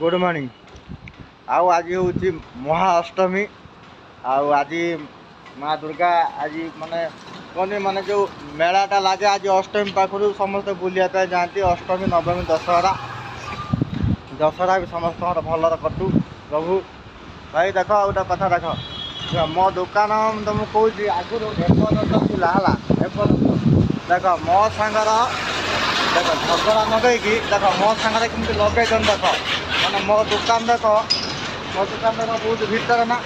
Good morning. आज हूँ महाअष्टमी। आज माँ दुर्गा आज माने कौन माने जो मेलाटा लगे आज अष्टमी पाखु समस्त बुलाया जाती। अष्टमी नवमी दशहरा दशहरा भी समस्त भल कटू प्रभु। भाई देख गोटे कथा देख मो दुकान तुमको कौन आगुरी एपर्तला देख मो सांगर देख झगड़ा नगेक देख मो सांगे कमी लगे देख मैंने मो दुकान देख बहुत भीतर ना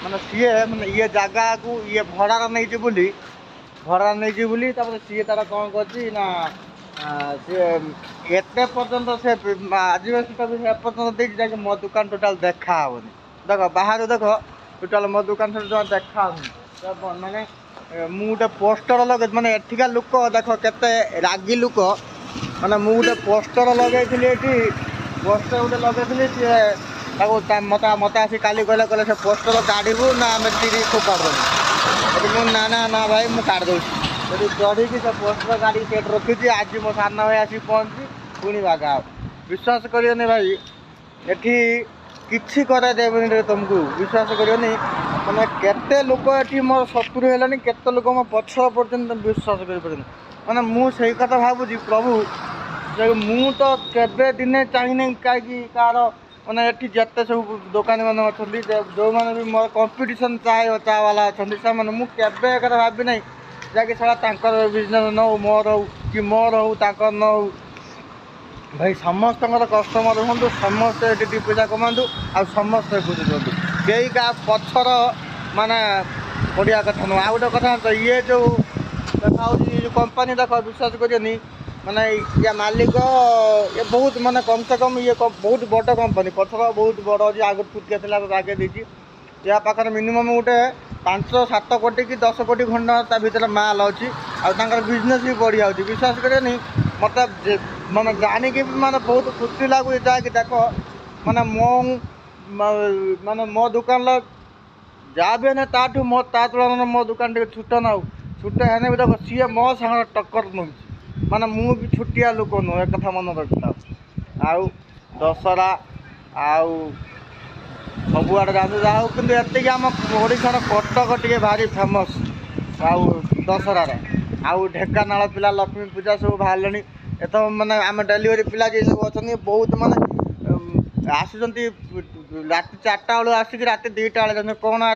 मैंने सी मैंने ये जगह को ये भड़ा नहीं बोली भड़ा नहीं बोली सी तार कौन कर सी एते पर्यंत से आदिवासी भी एपर्तंत देखिए मो दुकान टोटाल देखा हेनी देख बाहर देख टोटाल मो दुकान देखा माने मुझे पोस्टर लगे माने एठिका लोक देख केते रागी लोक माने मुझे पोस्टर लगे पोस्टर गोटे लगे सी मत मत आसी काली कहले कहले से पोस्टर काढ़ू ना आम तीर फोपाड़ ना ना ना भाई मुझे काट दूसरी चढ़ी से पोस्टर गाड़ी सेट रखी आज मो सान भाई आसी पहुँची पुणी बागा विश्वास करियोनी भाई एठी किछि करे देबनी रे तुमको विश्वास करियोनी माने केते लोक एठी मोर शत्रु हेलानी केते लोक मो पछ पर्यंत विश्वास करि परन माने मु सही कथा भाबुजी प्रभु मु तो केबे दिने चाहिए कहीं कार मैंने ये जिते सब दुकानी मैंने अच्छा जो मैंने भी मोर कंपटीशन चाहे चा वाला अच्छा से मैंने मुझे भावी ना जैकि सारा बिजनेस न हो मोर हो कि मोर हो न हो भाई समस्त कस्टमर हूँ समस्ते ये पैसा कमातु आ समस्ते बुझुँ कई क्या पछर माने पड़ा कथा नुह आ गए कथा ये जो देखा कंपानी देख विश्वास करिए माने ये मालिक ये बहुत माने कम से कम ये बहुत बड़ कंपनी पथर बहुत बड़ अच्छी आगे छुटिया थी बागे देती या पाखे मिनिमम गोटे 5-7 कोटी कि 10 कोटी खंड भर माल अच्छी आर बिजनेस भी बढ़ी जाऊँगी विश्वास करें मत माने जानिक माने बहुत खुशी लगुच जहाँकि देख माने मो दुकान जहाँ भी है ताठू मो तुलन मो दुकान टे छुट ना छुट है भी देख सी मो सांगे टक्कर नौ माने मु भी छुटिया लोक नुह एक कथा मन रखता आउ दशहरा आउ सबुआड़े जाते जाऊ कि आम ओडार कटक टे भारी फेमस आउ दशहरार आउ ढेकानाल पिला लक्ष्मी पूजा सब बाहर एत माने आम डेलीवरी पिला जी सब अच्छा बहुत माने आसुँच राति 4टा बेलू आसिक राति 2टा बेले कौन